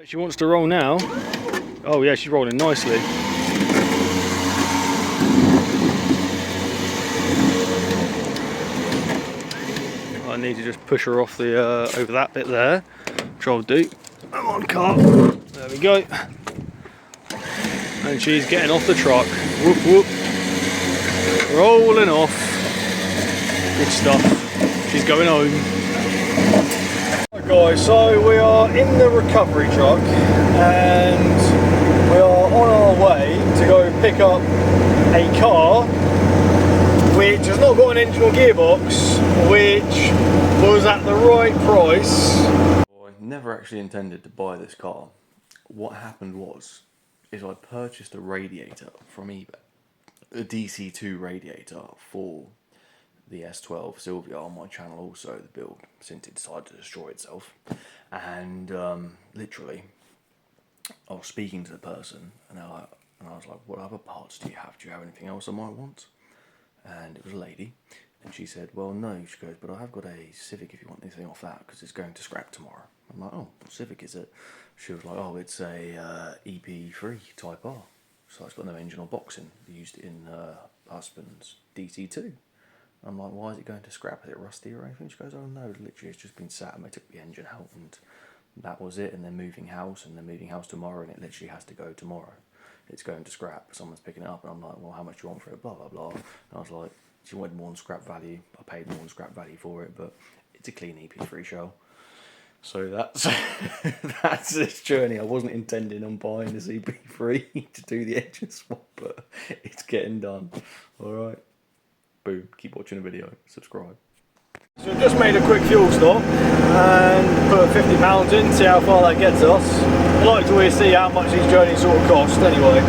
She wants to roll now. Oh yeah, she's rolling nicely. I need to just push her off the over that bit there, which I'll do. Come on, car. There we go. And she's getting off the truck. Whoop whoop. Rolling off. Good stuff. She's going home. Right guys, so we are in the recovery truck and we are on our way to go pick up a car which has not got an engine or gearbox, which was at the right price. I never actually intended to buy this car. What happened is I purchased a radiator from eBay, a DC2 radiator for the S12 Sylvia on my channel, also the build, since it decided to destroy itself. And literally, I was speaking to the person, and I was like, what other parts do you have? Do you have anything else I might want? And it was a lady, and she said, well, no. She goes, but I have got a CIVIc if you want anything off that, because it's going to scrap tomorrow. I'm like, oh, what CIVIc is it? She was like, oh, it's a ep3 Type R. So it's got no engine or boxing, used in her husband's DC2. I'm like, why is it going to scrap? Is it rusty or anything? She goes, oh no, literally it's just been sat and they took the engine out and that was it, and they're moving house tomorrow, and it literally has to go tomorrow. It's going to scrap, someone's picking it up, and I'm like, well, how much do you want for it? Blah blah blah. And I was like, she wanted more than scrap value. I paid more than scrap value for it, but it's a clean EP3 shell. So that's that's this journey. I wasn't intending on buying this EP3 to do the engine swap, but it's getting done. Alright. Boom. Keep watching the video. Subscribe. So we've just made a quick fuel stop and put £50 in, see how far that gets us. I like to always see how much these journeys sort of cost anyway.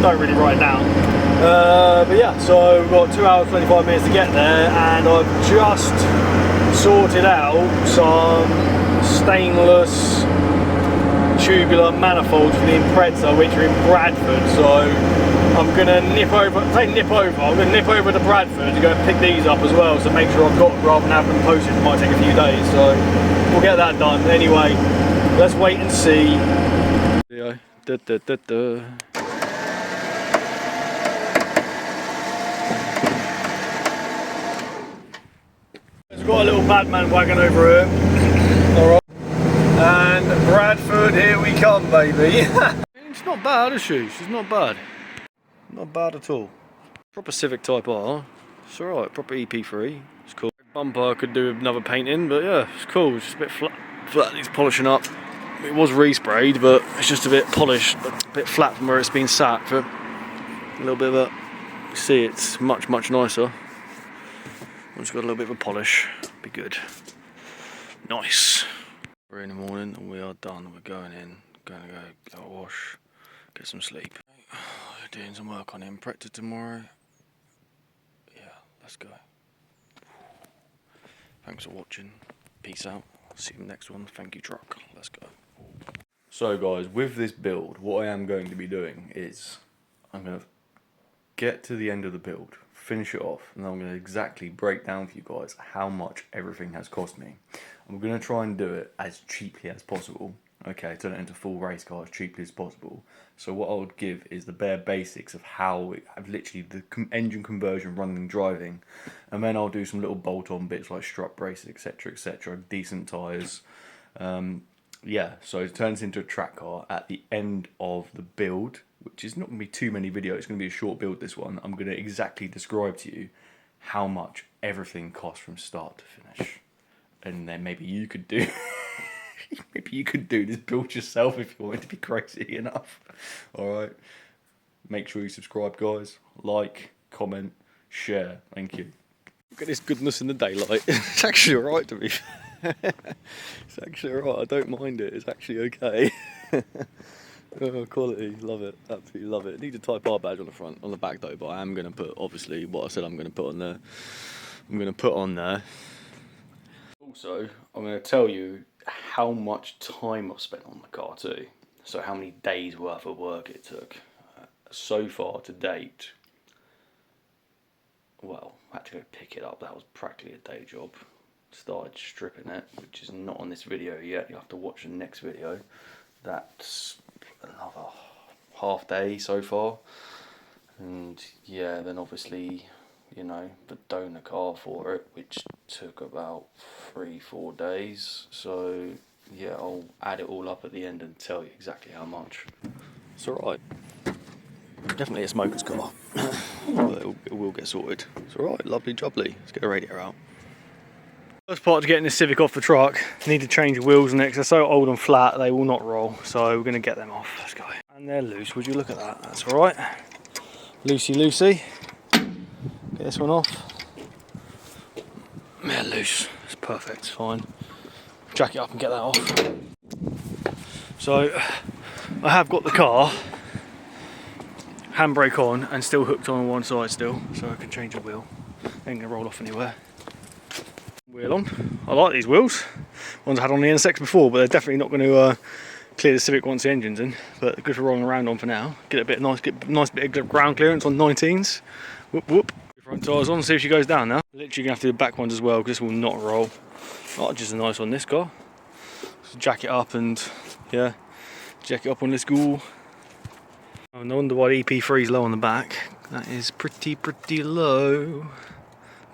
Don't really write down. But yeah, so we've got 2 hours 25 minutes to get there, and I've just sorted out some stainless tubular manifolds for the Impreza, which are in Bradford. So I'm gonna nip over to Bradford to go and pick these up as well, so make sure I've got them rather than have them posted. It might take a few days, so we'll get that done. Anyway, let's wait and see. Video. We've got a little badman wagon over here. Alright. And Bradford, here we come, baby. She's not bad, is she? She's not bad. Not bad at all. Proper CIVIc Type R. It's alright, proper EP3. It's cool. Bumper could do another painting, but yeah, it's cool. It's just a bit flat, needs polishing up. It was resprayed, but it's just a bit polished, but a bit flat from where it's been sat for a little bit of a... You see, it's much nicer. Once got a little bit of a polish, be good. Nice. We're in the morning and we are done. We're going in, going to go get a wash, get some sleep. Doing some work on Impreza tomorrow. Yeah, let's go. Thanks for watching. Peace out. See you in the next one. Thank you, truck. Let's go. So guys, with this build, what I am going to be doing is I'm going to get to the end of the build, finish it off, and I'm going to exactly break down for you guys how much everything has cost me. I'm going to try and do it as cheaply as possible. Okay, turn it into full race car as cheaply as possible. So what I would give is the bare basics of how I've literally the engine conversion, running and driving, and then I'll do some little bolt-on bits like strut braces, etc., decent tyres. Yeah, so it turns into a track car at the end of the build, which is not going to be too many videos. It's going to be a short build, this one. I'm going to exactly describe to you how much everything costs from start to finish, and then maybe you could do. Maybe you could do this build yourself if you want it to be crazy enough. Alright. Make sure you subscribe, guys. Like, comment, share. Thank you. Look at this goodness in the daylight. It's actually alright to me. It's actually alright. I don't mind it. It's actually okay. Oh, quality. Love it. Absolutely love it. Need a Type R badge on the front, on the back though, but I am going to put, obviously, what I said I'm going to put on there. I'm going to put on there. Also, I'm going to tell you how much time I've spent on the car too. So how many days worth of work it took. So far to date, well, I had to go pick it up. That was practically a day job. Started stripping it, which is not on this video yet. You'll have to watch the next video. that's another half day so far. And yeah, then obviously, you know, the donor car for it, which took about 3-4 days. So yeah, I'll add it all up at the end and tell you exactly how much. It's alright. Definitely a smoker's car. But it will get sorted. It's alright, lovely jubbly. Let's get the radiator out. First part to getting this Civic off the truck, need to change the wheels on it because they're so old and flat they will not roll. So we're going to get them off. Let's go. And they're loose. Would you look at that? That's alright. Loosey loosey. Get this one off. Yeah, loose. It's perfect. It's fine. Jack it up and get that off. So I have got the car handbrake on and still hooked on one side still, so I can change the wheel. Ain't gonna roll off anywhere. Wheel on. I like these wheels. Ones I had on the NSX before, but they're definitely not going to clear the Civic once the engine's in. But good for rolling around on for now. Get a nice bit of ground clearance on 19s. Whoop whoop. Front tyres on. See if she goes down now. Literally gonna have to do the back ones as well because this will not roll. Oh, just a nice one this car. So jack it up and yeah, jack it up on this ghoul. Oh, no wonder why the ep3 is low on the back. That is pretty low.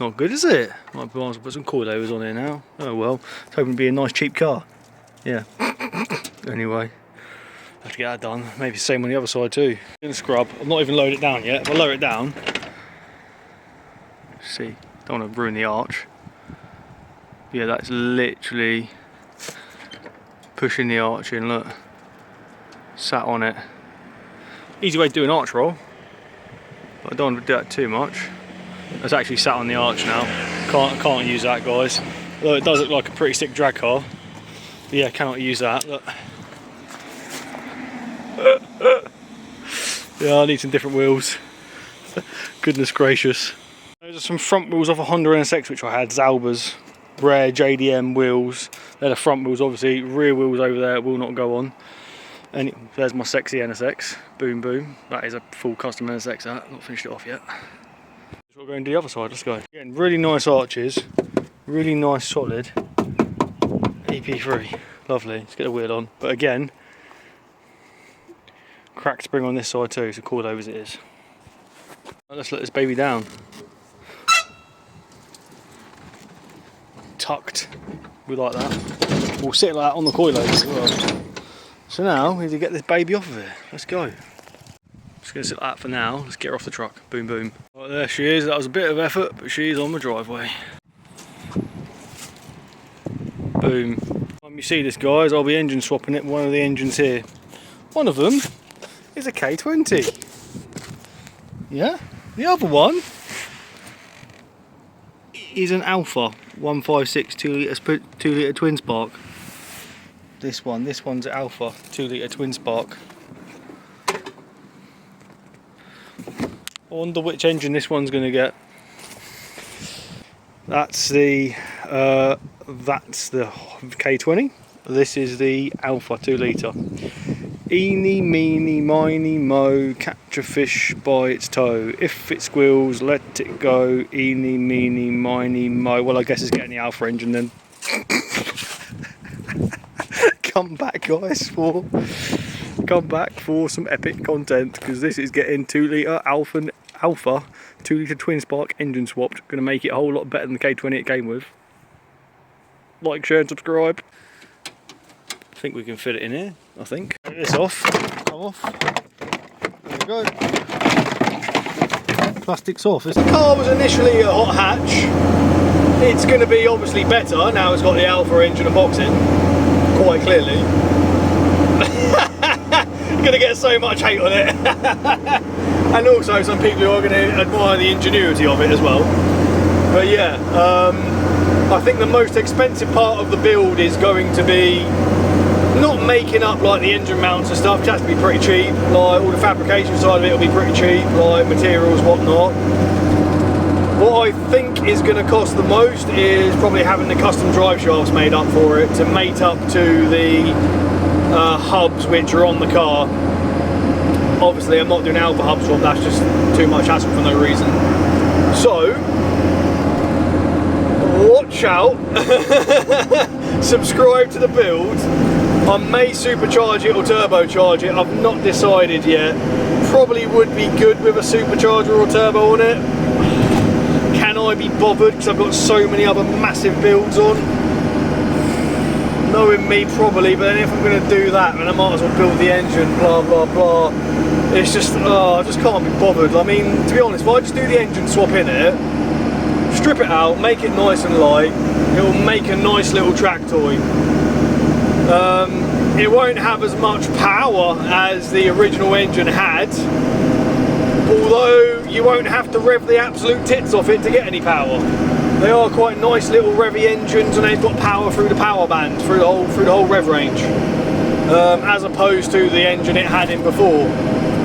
Not good, is it? Might be honest, put some coilovers on here now. Oh well, it's hoping to be a nice cheap car. Yeah. Anyway, have to get that done. Maybe the same on the other side too. Gonna scrub. I've not even loaded it down yet. If I lower it down, see, don't want to ruin the arch. Yeah, that's literally pushing the arch in. Look, sat on it. Easy way to do an arch roll, but I don't want to do that too much. It's actually sat on the arch now. Can't use that, guys. Although it does look like a pretty sick drag car. But yeah, cannot use that. Look. Yeah, I need some different wheels. Goodness gracious. Those are some front wheels off a Honda NSX which I had. Zalbas, rare JDM wheels. They're the front wheels, obviously. Rear wheels over there will not go on. And there's my sexy NSX. Boom boom. That is a full custom NSX. That not finished it off yet. We'll go and do the other side. Let's go. Again, really nice arches, really nice solid ep3. Lovely. Let's get the wheel on. But again, cracked spring on this side too, so coilovers it is. Let's let this baby down. Tucked. We like that. We'll sit like that on the coilovers as well. So now we need to get this baby off of here. Let's go. Just going to sit like that for now. Let's get her off the truck. Boom boom. Right, there she is. That was a bit of effort, but she is on the driveway. Boom. When you see this, guys, I'll be engine swapping it. One of the engines here. One of them is a K20. Yeah. The other one is an Alfa 156 2 litre twin spark. This one's an Alfa 2 litre twin spark. I wonder which engine this one's going to get. That's the K20. This is the Alfa 2 litre. Eeny, meeny, miny, mo, catch a fish by its toe. If it squeals, let it go. Eeny, meeny, miny, mo. Well, I guess it's getting the Alfa engine then. Come back, guys, for some epic content, because this is getting 2 litre Alfa 2 litre twin spark engine swapped. Going to make it a whole lot better than the K20 it came with. Like, share and subscribe. I think we can fit it in here. I think. Take this off. Come off. There we go. Plastic's off. The car was initially a hot hatch. It's going to be obviously better now it's got the Alfa engine and box in. Quite clearly. You're going to get so much hate on it. And also some people who are going to admire the ingenuity of it as well. But yeah, I think the most expensive part of the build is going to be not making up like the engine mounts and stuff. It has to be pretty cheap. Like all the fabrication side of it will be pretty cheap, like materials, whatnot. What I think is going to cost the most is probably having the custom drive shafts made up for it to mate up to the hubs which are on the car. Obviously I'm not doing Alfa hub swap, that's just too much hassle for no reason. So, watch out, subscribe to the build, I may supercharge it or turbocharge it, I've not decided yet. Probably would be good with a supercharger or turbo on it. Can I be bothered because I've got so many other massive builds on? Knowing me, probably, but then if I'm going to do that, then I might as well build the engine, blah blah blah. It's just, I just can't be bothered. I mean, to be honest, if I just do the engine swap in it, strip it out, make it nice and light, it'll make a nice little track toy. It won't have as much power as the original engine had, although you won't have to rev the absolute tits off it to get any power. They are quite nice little revvy engines, and they've got power through the power band, through the whole rev range, as opposed to the engine it had in before.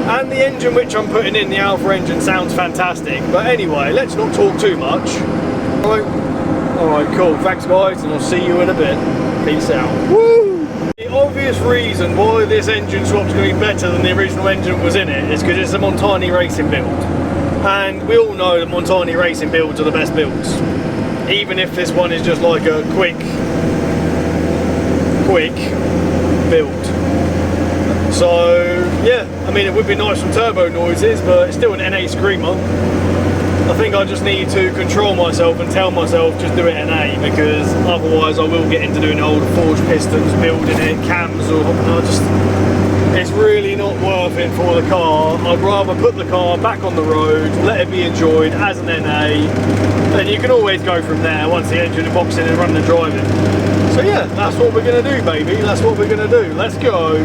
And the engine which I'm putting in, the Alpha engine, sounds fantastic. But anyway, let's not talk too much. Alright, cool. Thanks guys, and I'll see you in a bit. Peace out. Woo! The obvious reason why this engine swap's going to be better than the original engine was in it is because it's a Montani racing build. And we all know that Montani racing builds are the best builds. Even if this one is just like a quick build. So yeah, I mean, it would be nice from turbo noises, but it's still an NA screamer. I think I just need to control myself and tell myself just do it NA, because otherwise I will get into doing old forged pistons, building it, cams, or it's really not worth it for the car. I'd rather put the car back on the road, let it be enjoyed as an NA, then you can always go from there once the engine and box in and run the driving. So yeah, that's what we're going to do, baby. That's what we're going to do. Let's go.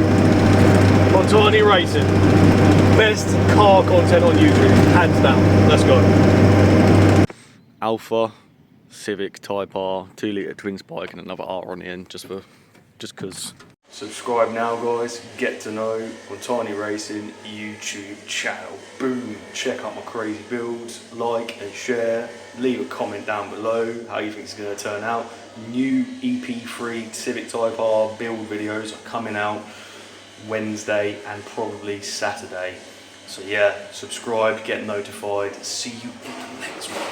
Montani Racing. Best car content on YouTube, hands down. Let's go. Alpha, Civic, Type R, 2 litre twin spike and another R on the end, just cause. Subscribe now guys, get to know Montani Racing YouTube channel. Boom, check out my crazy builds, like and share, leave a comment down below how you think it's going to turn out. New ep3 Civic Type R build videos are coming out Wednesday and probably Saturday. So yeah, subscribe, get notified. See you in the next one.